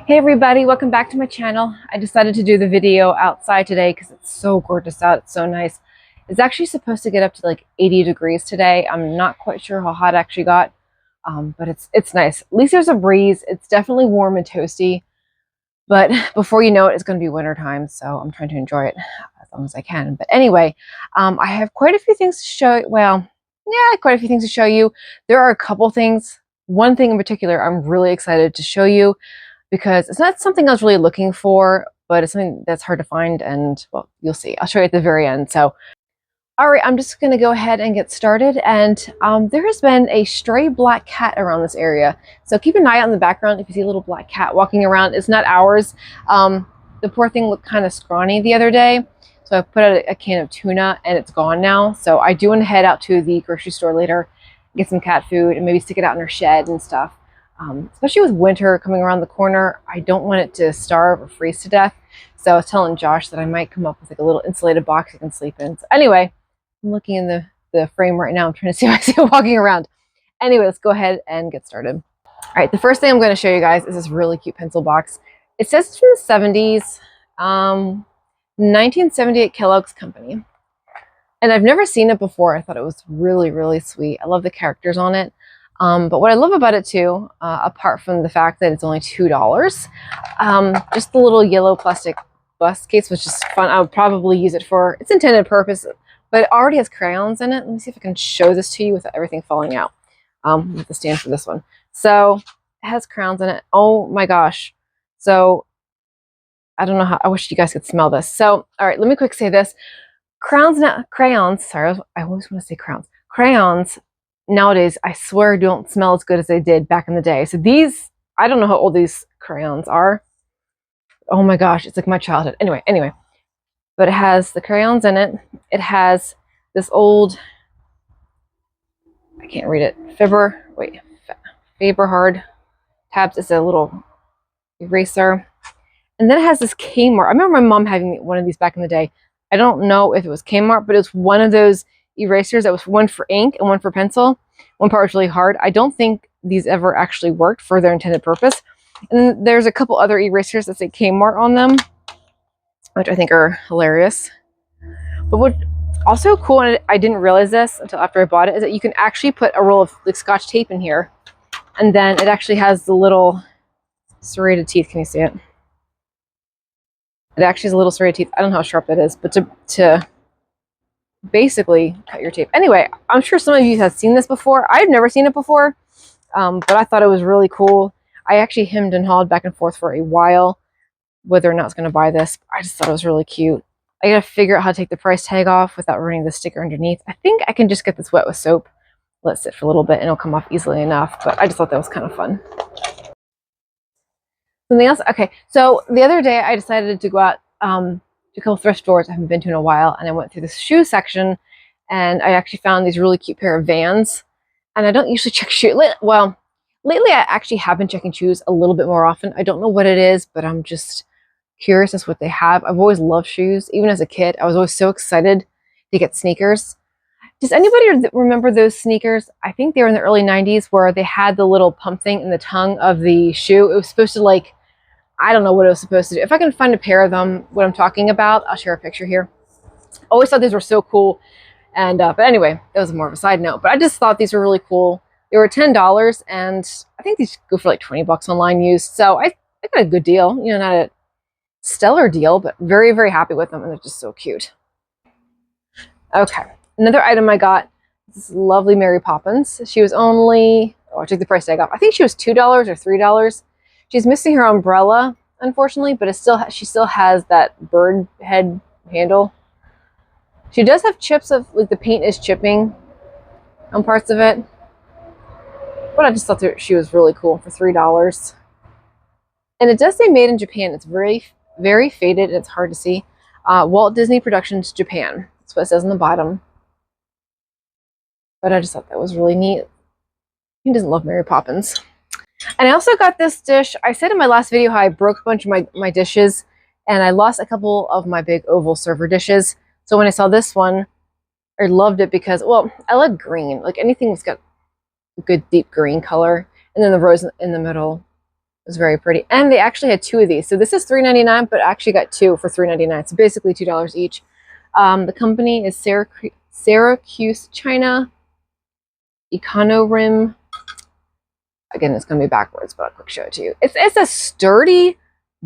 Hey everybody, welcome back to my channel. I decided to do the video outside today because it's so gorgeous out. It's so nice. It's actually supposed to get up to like 80 degrees today. I'm not quite sure how hot it actually got, but it's nice. At least there's a breeze. It's definitely warm and toasty, but before you know it, it's going to be winter time, so I'm trying to enjoy it as long as I can. But anyway, I have quite a few things to show. Well, yeah, quite a few things to show you. There are a couple things. One thing in particular I'm really excited to show you, because it's not something I was really looking for, but it's something that's hard to find, and well, you'll see. I'll show you at the very end. So, all right, I'm just going to go ahead and get started. And there has been a stray black cat around this area. So keep an eye out in the background if you see a little black cat walking around. It's not ours. The poor thing looked kind of scrawny the other day. So I put out a can of tuna and it's gone now. So I do want to head out to the grocery store later, get some cat food and maybe stick it out in her shed and stuff. Especially with winter coming around the corner, I don't want it to starve or freeze to death. So I was telling Josh that I might come up with like a little insulated box it can sleep in. So anyway, I'm looking in the frame right now. I'm trying to see if I see it walking around. Anyway, let's go ahead and get started. All right, the first thing I'm going to show you guys is this really cute pencil box. It says it's from the 70s, 1978 Kellogg's Company. And I've never seen it before. I thought it was really, really sweet. I love the characters on it. But what I love about it too, apart from the fact that it's only $2, just the little yellow plastic bust case was just fun. I would probably use it for its intended purpose, but it already has crayons in it. Let me see if I can show this to you without everything falling out. With the stand for this one. So it has crayons in it. Oh my gosh. So I don't know how, I wish you guys could smell this. So, all right, let me quick say this. Crayons, sorry, I always want to say crayons nowadays, I swear, don't smell as good as they did back in the day. So these, I don't know how old these crayons are. Oh my gosh, it's like my childhood. Anyway, but it has the crayons in it. It has this old, I can't read it, Faber hard tabs. It's a little eraser. And then it has this Kmart. I remember my mom having one of these back in the day. I don't know if it was Kmart, but it was one of those erasers that was one for ink and one for pencil. One part was really hard. I don't think these ever actually worked for their intended purpose. And then there's a couple other erasers that say Kmart on them, which I think are hilarious. But what's also cool, and I didn't realize this until after I bought it, is that you can actually put a roll of like Scotch tape in here, and then it actually has the little serrated teeth. Can you see it? It actually has a little serrated teeth. I don't know how sharp it is, but to basically cut your tape. Anyway, I'm sure some of you have seen this before. I've never seen it before, but I thought it was really cool. I actually hemmed and hawed back and forth for a while whether or not I was going to buy this. I just thought it was really cute. I gotta figure out how to take the price tag off without running the sticker underneath. I think I can just get this wet with soap, let it sit for a little bit, and it'll come off easily enough, but I just thought that was kind of fun. Something else? Okay, so the other day I decided to go out to a couple thrift stores I haven't been to in a while, and I went through this shoe section, and I actually found these really cute pair of Vans. And I don't usually check shoes. Well, lately I actually have been checking shoes a little bit more often. I don't know what it is, but I'm just curious as to what they have. I've always loved shoes. Even as a kid, I was always so excited to get sneakers. Does anybody remember those sneakers? I think they were in the early 90s where they had the little pump thing in the tongue of the shoe. It was supposed to, like, I don't know what it was supposed to do. If I can find a pair of them, what I'm talking about, I'll share a picture here. Always thought these were so cool. And but anyway, that was more of a side note. But I just thought these were really cool. They were $10, and I think these go for like 20 bucks online used. So I got a good deal. You know, not a stellar deal, but very, very happy with them, and they're just so cute. Okay, another item I got is this lovely Mary Poppins. She was only, oh, I took the price tag off. I think she was $2 or $3. She's missing her umbrella, unfortunately, but she still has that bird head handle. She does have chips of, like, the paint is chipping on parts of it, but I just thought that she was really cool for $3. And it does say made in Japan. It's very, very faded and it's hard to see. Walt Disney Productions, Japan. That's what it says on the bottom. But I just thought that was really neat. Who doesn't love Mary Poppins? And I also got this dish. I said in my last video how I broke a bunch of my dishes, and I lost a couple of my big oval server dishes. So when I saw this one, I loved it because, well, I like green. Like anything that's got a good deep green color. And then the rose in the middle was very pretty. And they actually had 2 of these. So this is $3.99, but I actually got 2 for $3.99. So basically $2 each. The company is Syracuse, China. Econorim. Again, it's going to be backwards, but I'll quick show it to you. It's a sturdy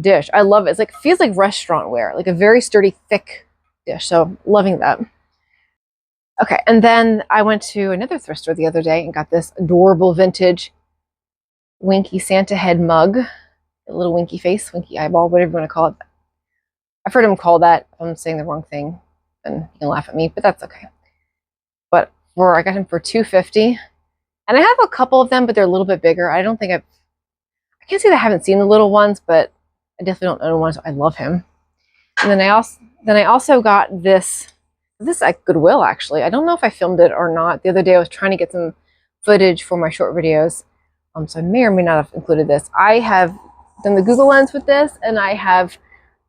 dish. I love it. It's like, feels like restaurant ware, like a very sturdy, thick dish. So loving that. Okay, and then I went to another thrift store the other day and got this adorable vintage Winky Santa head mug. A little winky face, winky eyeball, whatever you want to call it. I've heard him call that. If I'm saying the wrong thing, then you can laugh at me, but that's okay. But I got him for $2.50. And I have a couple of them, but they're a little bit bigger. I can't say that I haven't seen the little ones, but I definitely don't own one, so I love him. And then I also got this at Goodwill, actually. I don't know if I filmed it or not. The other day I was trying to get some footage for my short videos. So I may or may not have included this. I have done the Google Lens with this, and I have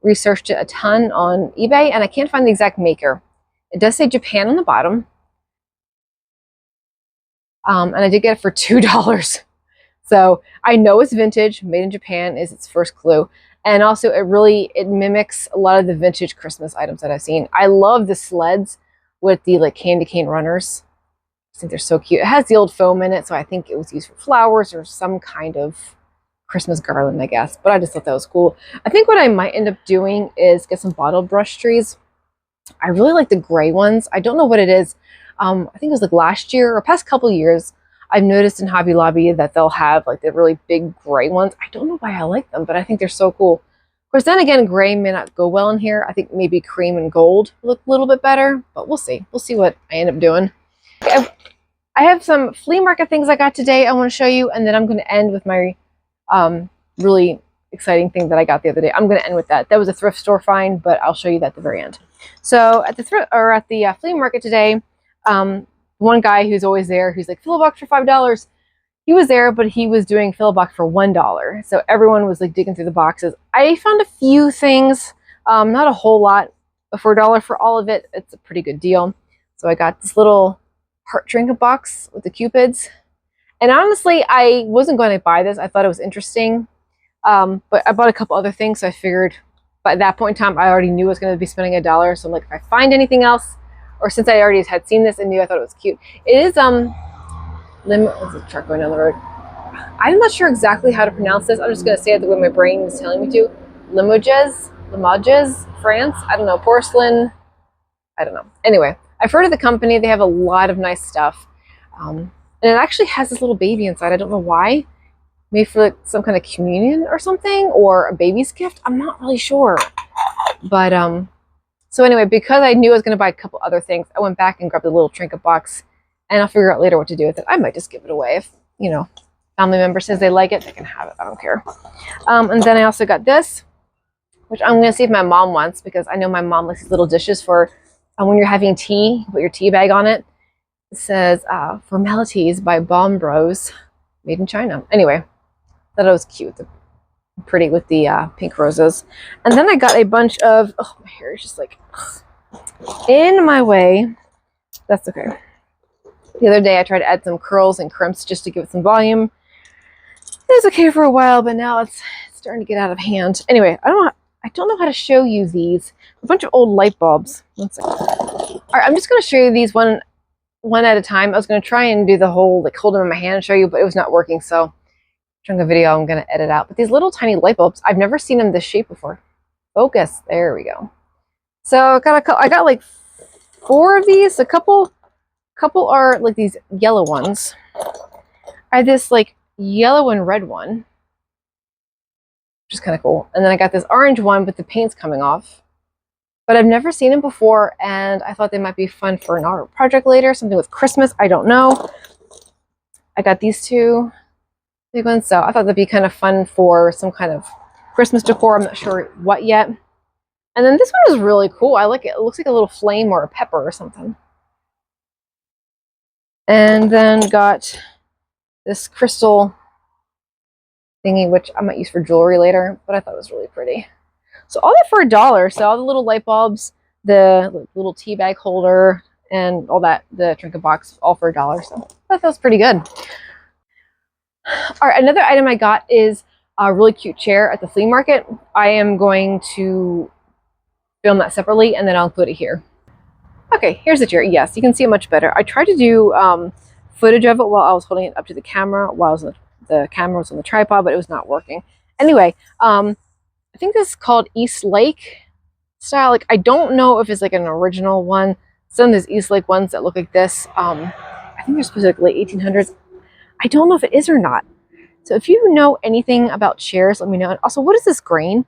researched it a ton on eBay, and I can't find the exact maker. It does say Japan on the bottom. And I did get it for $2. So I know it's vintage, made in Japan is its first clue. And also it mimics a lot of the vintage Christmas items that I've seen. I love the sleds with the like candy cane runners. I think they're so cute. It has the old foam in it, so I think it was used for flowers or some kind of Christmas garland, I guess. But I just thought that was cool. I think what I might end up doing is get some bottle brush trees. I really like the gray ones. I don't know what it is. I think it was like last year or past couple years, I've noticed in Hobby Lobby that they'll have like the really big gray ones. I don't know why I like them, but I think they're so cool. Of course, then again, gray may not go well in here. I think maybe cream and gold look a little bit better, but we'll see. We'll see what I end up doing. Okay, I have some flea market things I got today I want to show you, and then I'm going to end with my really exciting thing that I got the other day. I'm going to end with that. That was a thrift store find, but I'll show you that at the very end. So at the flea market today, one guy who's always there, who's like, fill a box for $5. He was there, but he was doing fill a box for $1. So everyone was like digging through the boxes. I found a few things, not a whole lot, but for $1 for all of it, it's a pretty good deal. So I got this little heart trinket box with the cupids. And honestly, I wasn't going to buy this. I thought it was interesting. But I bought a couple other things, so I figured by that point in time, I already knew I was going to be spending $1. So I'm like, if I find anything else, or since I already had seen this and knew I thought it was cute. It is, there's a truck going down the road. I'm not sure exactly how to pronounce this. I'm just going to say it the way my brain is telling me to. Limoges, France. I don't know. Porcelain. I don't know. Anyway, I've heard of the company. They have a lot of nice stuff. And it actually has this little baby inside. I don't know why. Maybe for like some kind of communion or something, or a baby's gift. I'm not really sure. But, so anyway, because I knew I was going to buy a couple other things, I went back and grabbed a little trinket box, and I'll figure out later what to do with it. I might just give it away. If, you know, family member says they like it, they can have it. I don't care. And then I also got this, which I'm going to see if my mom wants, because I know my mom likes these little dishes for when you're having tea, put your tea bag on it. It says, Formalities by Bomb Bros, made in China. Anyway, thought it was cute. Pretty with the pink roses. And then I got a bunch of, oh, my hair is just like in my way. That's okay. The other day I tried to add some curls and crimps just to give it some volume. It was okay for a while, but now it's starting to get out of hand. Anyway, I don't know how to show you these. A bunch of old light bulbs. One second. All right, I'm just going to show you these one at a time. I was going to try and do the whole like hold them in my hand and show you, but it was not working. So chunk of video I'm going to edit out. But these little tiny light bulbs, I've never seen them this shape before. Focus. There we go. So I got like 4 of these. A couple are like these yellow ones. I had this like yellow and red one, which is kind of cool. And then I got this orange one with the paint's coming off. But I've never seen them before, and I thought they might be fun for an art project later, something with Christmas. I don't know. I got these 2 big ones, so I thought that'd be kind of fun for some kind of Christmas decor. I'm not sure what yet. And then this one is really cool. I like it. It looks like a little flame or a pepper or something. And then got this crystal thingy, which I might use for jewelry later, but I thought it was really pretty. So all that for $1. So all the little light bulbs, the little tea bag holder, and all that, the trinket box, all for $1. So I thought that was pretty good. All right, another item I got is a really cute chair at the flea market. I am going to film that separately and then I'll include it here. Okay, here's the chair. Yes, you can see it much better. I tried to do footage of it while I was holding it up to the camera, while the camera was on the tripod, but it was not working. Anyway, I think this is called East Lake style. Like, I don't know if it's like an original one. Some of those East Lake ones that look like this, I think they're supposed to be like 1800s. I don't know if it is or not. So if you know anything about chairs, let me know. And also, what is this grain?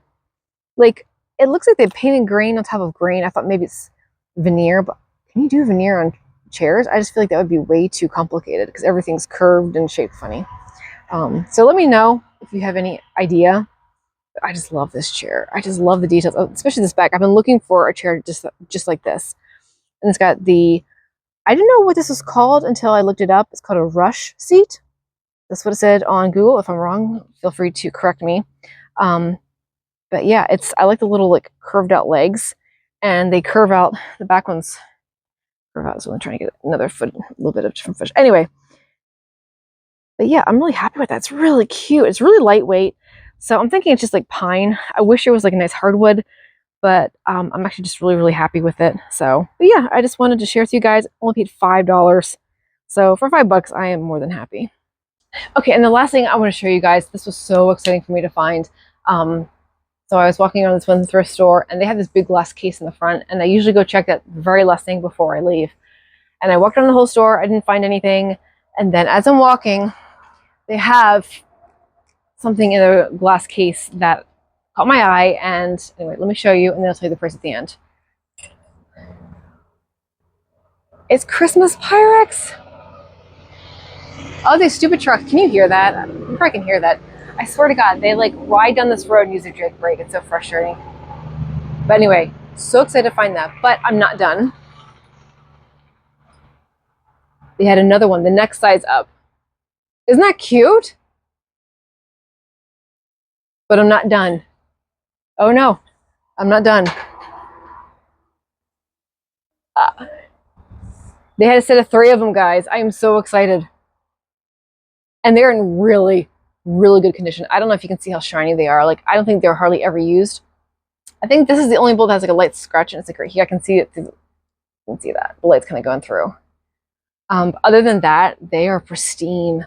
Like, it looks like they painted grain on top of grain. I thought maybe it's veneer, but can you do veneer on chairs? I just feel like that would be way too complicated because everything's curved and shaped funny. So let me know if you have any idea. I just love this chair. I just love the details, especially this back. I've been looking for a chair just like this. And it's got I didn't know what this was called until I looked it up. It's called a rush seat. That's what it said on Google. If I'm wrong, feel free to correct me. But yeah, I like the little like curved out legs, and they curve out, the back ones curve out. So I'm trying to get another foot, a little bit of different foot. Anyway, but yeah, I'm really happy with that. It's really cute. It's really lightweight. So I'm thinking it's just like pine. I wish it was like a nice hardwood, but I'm actually just really, really happy with it. So, but yeah, I just wanted to share with you guys. Only paid $5. So for $5, I am more than happy. Okay, and the last thing I want to show you guys, this was so exciting for me to find. So I was walking around this one thrift store, and they had this big glass case in the front, and I usually go check that very last thing before I leave. And I walked around the whole store, I didn't find anything, and then as I'm walking, they have something in a glass case that caught my eye, and anyway, let me show you, and then I'll tell you the price at the end. It's Christmas Pyrex. Oh, these stupid trucks. Can you hear that? I probably can hear that. I swear to God, they like ride down this road and use their Jake brake. It's so frustrating. But anyway, so excited to find that. But I'm not done. They had another one, the next size up. Isn't that cute? But I'm not done. Oh no, I'm not done. They had a set of 3 of them, guys. I am so excited. And they're in really, really good condition. I don't know if you can see how shiny they are. Like, I don't think they're hardly ever used. I think this is the only bolt that has like a light scratch, and it's like right here. I can see it. You can see that the light's kind of going through. Other than that, they are pristine.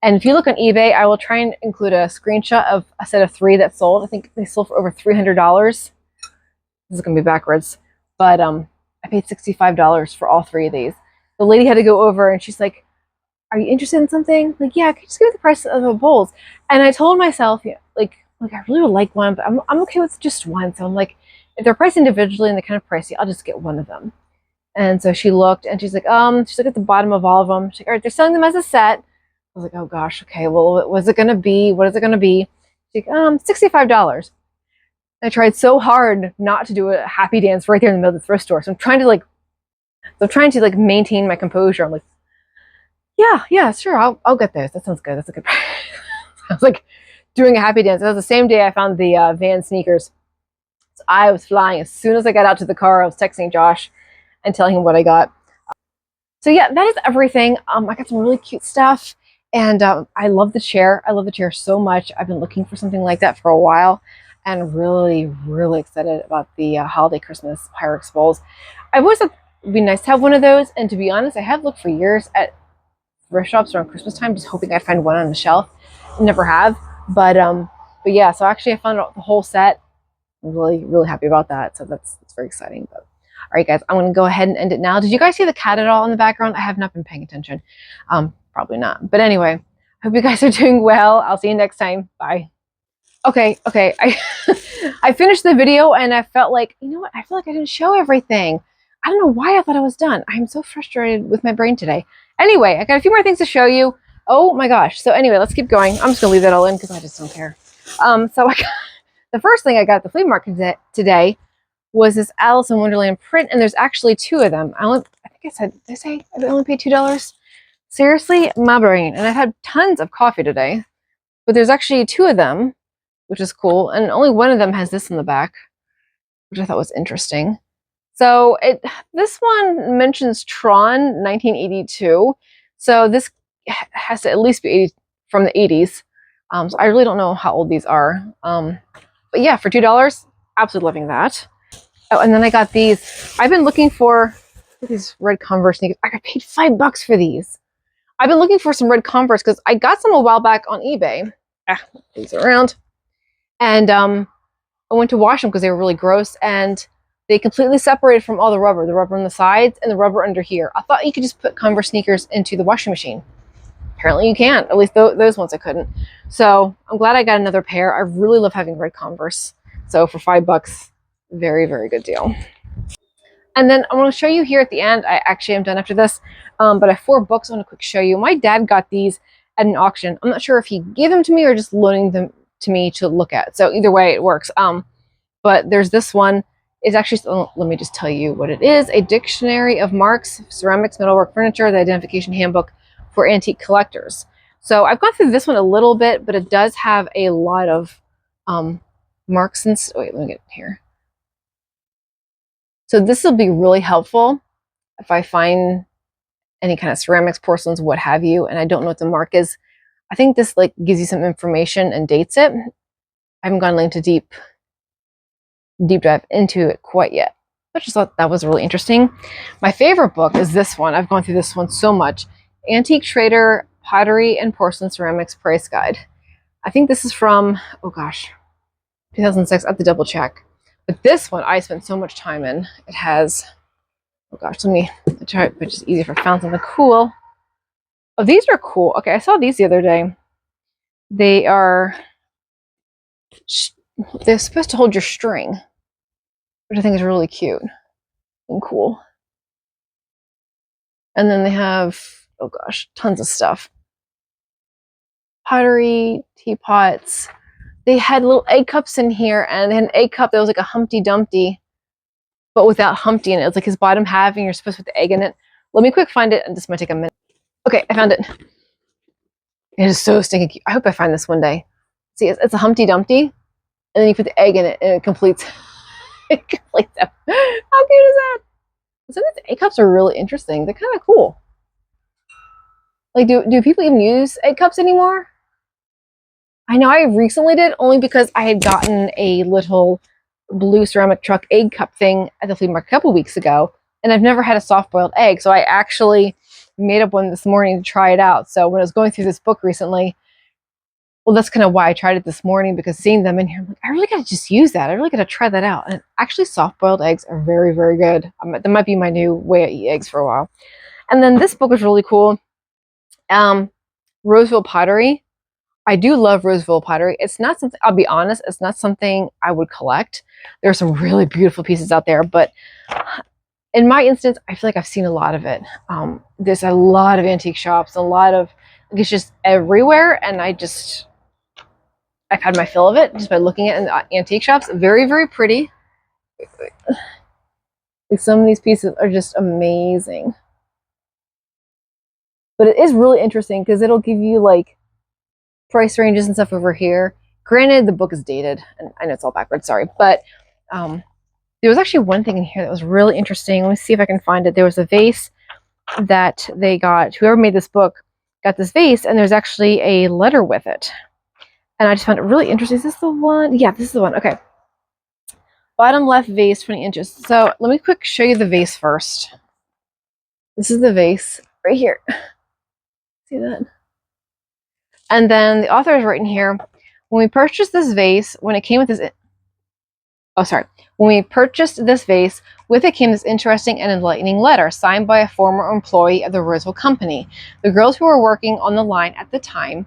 And if you look on eBay, I will try and include a screenshot of a set of 3 that sold. I think they sold for over $300. This is gonna be backwards, but I paid $65 for all 3 of these. The lady had to go over, and she's like, "Are you interested in something?" Like, yeah, can you just give me the price of the bowls? And I told myself, yeah, like I really would like one, but I'm okay with just one. So I'm like, if they're priced individually and they're kind of pricey, I'll just get one of them. And so she looked, and she's like at the bottom of all of them. She's like, all right, they're selling them as a set. I was like, oh gosh, okay, well, what is it gonna be? She's like, $65. I tried so hard not to do a happy dance right there in the middle of the thrift store. So I'm trying to maintain my composure. I'm like, yeah, sure, I'll get those. That sounds good. That's a good price. I was like doing a happy dance. It was the same day I found the Van sneakers. So I was flying. As soon as I got out to the car, I was texting Josh and telling him what I got. So yeah, that is everything. I got some really cute stuff, and I love the chair. I love the chair so much. I've been looking for something like that for a while, and really, really excited about the holiday Christmas Pyrex bowls. I've always thought it'd be nice to have one of those, and to be honest, I have looked for years at thrift shops around Christmas time, just hoping I'd find one on the shelf. Never have, but yeah. So actually, I found out the whole set. I'm really, really happy about that. So that's very exciting. But all right, guys, I'm going to go ahead and end it now. Did you guys see the cat at all in the background? I have not been paying attention. Probably not. But anyway, hope you guys are doing well. I'll see you next time. Bye. Okay. I finished the video, and I felt like, you know what? I feel like I didn't show everything. I don't know why I thought I was done. I'm so frustrated with my brain today. Anyway, I got a few more things to show you. Oh my gosh. So anyway, let's keep going. I'm just going to leave that all in because I just don't care. So the first thing I got at the flea market today was this Alice in Wonderland print, and there's actually 2 of them. I think did I say I only paid $2? Seriously, my brain. And I've had tons of coffee today, but there's actually 2 of them, which is cool. And only one of them has this in the back, which I thought was interesting. So this one mentions Tron 1982. So this has to at least be from the 80s. So I really don't know how old these are. But yeah, for $2, absolutely loving that. Oh, and then I got these. I've been looking for these red Converse sneakers. I got paid $5 for these. I've been looking for some red Converse because I got some a while back on eBay. These are around. And I went to wash them because they were really gross, and they completely separated from all the rubber on the sides and the rubber under here. I thought you could just put Converse sneakers into the washing machine. Apparently you can't. At least those ones I couldn't. So I'm glad I got another pair. I really love having red Converse. So for $5, very, very good deal. And then I want to show you here at the end. I actually am done after this, but I have 4 books I want to quick show you. My dad got these at an auction. I'm not sure if he gave them to me or just loaning them to me to look at. So either way, it works. But there's this one. It's actually, let me just tell you what it is. A Dictionary of Marks, Ceramics, Metalwork, Furniture, the Identification Handbook for Antique Collectors. So I've gone through this one a little bit, but it does have a lot of marks and, wait, let me get here. So this will be really helpful if I find any kind of ceramics, porcelains, what have you, and I don't know what the mark is. I think this like gives you some information and dates it. I haven't gone into deep dive into it quite yet. I just thought that was really interesting. My favorite book is this one. I've gone through this one so much. Antique Trader Pottery and Porcelain Ceramics Price Guide. I think this is from, oh gosh, 2006. I have to double check. But this one I spent so much time in. It has, oh gosh, let me try it, but it's easier if I found something cool. Oh, these are cool. Okay, I saw these the other day. They're supposed to hold your string, which I think is really cute and cool. And then they have, oh gosh, tons of stuff. Pottery, teapots. They had little egg cups in here, and they had an egg cup that was like a Humpty Dumpty, but without Humpty in it. It's like his bottom half, and you're supposed to put the egg in it. Let me quick find it, and this might take a minute. Okay, I found it. It is so stinking cute. I hope I find this one day. See, it's a Humpty Dumpty, and then you put the egg in it, and it completes. It completes it. How cute is that? Some of these egg cups are really interesting. They're kind of cool. Like, do people even use egg cups anymore? I know I recently did, only because I had gotten a little blue ceramic truck egg cup thing at the flea market a couple weeks ago, and I've never had a soft-boiled egg, so I actually made up one this morning to try it out. So when I was going through this book recently, well, that's kind of why I tried it this morning, because seeing them in here, I'm like, I really gotta just use that. I really gotta try that out. And actually, soft-boiled eggs are very, very good. That might be my new way I eat eggs for a while. And then this book was really cool. Roseville Pottery. I do love Roseville pottery. It's not something, I'll be honest, it's not something I would collect. There are some really beautiful pieces out there, but in my instance, I feel like I've seen a lot of it. There's a lot of antique shops, a lot of, like, it's just everywhere, and I've had my fill of it just by looking at it in the antique shops. Very, very pretty. Like, some of these pieces are just amazing. But it is really interesting because it'll give you like price ranges and stuff over here. Granted, the book is dated, and I know it's all backwards, sorry, but there was actually one thing in here that was really interesting. Let me see if I can find it. There was a vase that they got, whoever made this book got this vase, and there's actually a letter with it. And I just found it really interesting. Is this the one? Yeah, this is the one. Okay. Bottom left vase, 20 inches. So let me quick show you the vase first. This is the vase right here. See that? And then the author is written here, when we purchased this vase, when we purchased this vase, with it came this interesting and enlightening letter signed by a former employee of the Roseville Company. The girls who were working on the line at the time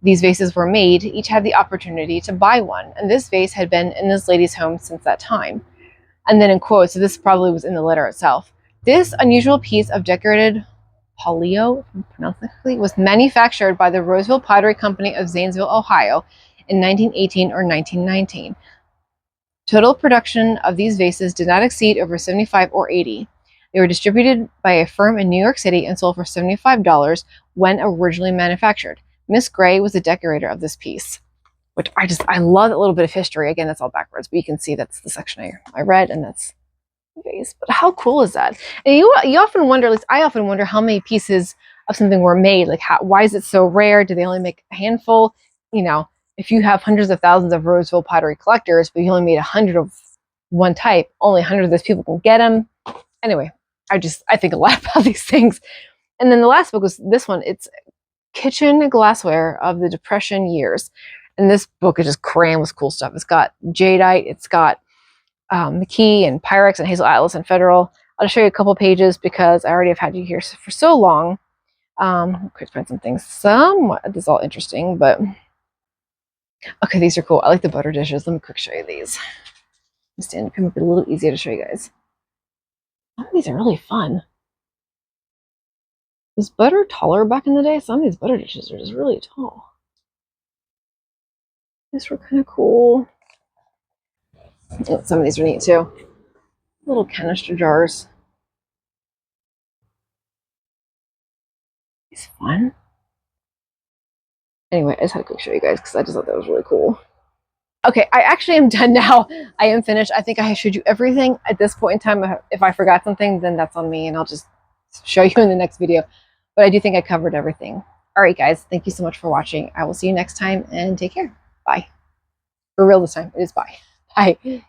these vases were made each had the opportunity to buy one, and this vase had been in this lady's home since that time. And then in quotes, so this probably was in the letter itself, this unusual piece of decorated Polio, if I'm pronouncing it correctly, was manufactured by the Roseville Pottery Company of Zanesville, Ohio in 1918 or 1919. Total production of these vases did not exceed over 75 or 80. They were distributed by a firm in New York City and sold for $75 when originally manufactured. Miss Gray was the decorator of this piece, which I love that little bit of history. Again, that's all backwards, but you can see that's the section I read, and that's vase. But how cool is that? And you often wonder, at least I often wonder, how many pieces of something were made. Like, why is it so rare? Do they only make a handful? you know, if you have hundreds of thousands of Roseville pottery collectors, but you only made 100 of one type, only 100 of those people can get them. Anyway, I think a lot about these things. And then the last book was this one. It's Kitchen Glassware of the Depression Years. And this book is just crammed with cool stuff. It's got jadeite, it's got McKee and Pyrex and Hazel Atlas and Federal. I'll just show you a couple pages because I already have had you here for so long. Quick find some things. Somewhat, this is all interesting, but okay, these are cool. I like the butter dishes. Let me quick show you these. Stand up, make it a little easier to show you guys. Some of these are really fun. Was butter taller back in the day? Some of these butter dishes are just really tall. These were kind of cool. Oh, some of these are neat too. Little canister jars. It's fun. Anyway, I just had to quick show you guys because I just thought that was really cool. Okay, I actually am done now. I am finished. I think I showed you everything at this point in time. If I forgot something, then that's on me and I'll just show you in the next video. But I do think I covered everything. All right, guys, thank you so much for watching. I will see you next time and take care. Bye. For real this time, it is bye. Bye.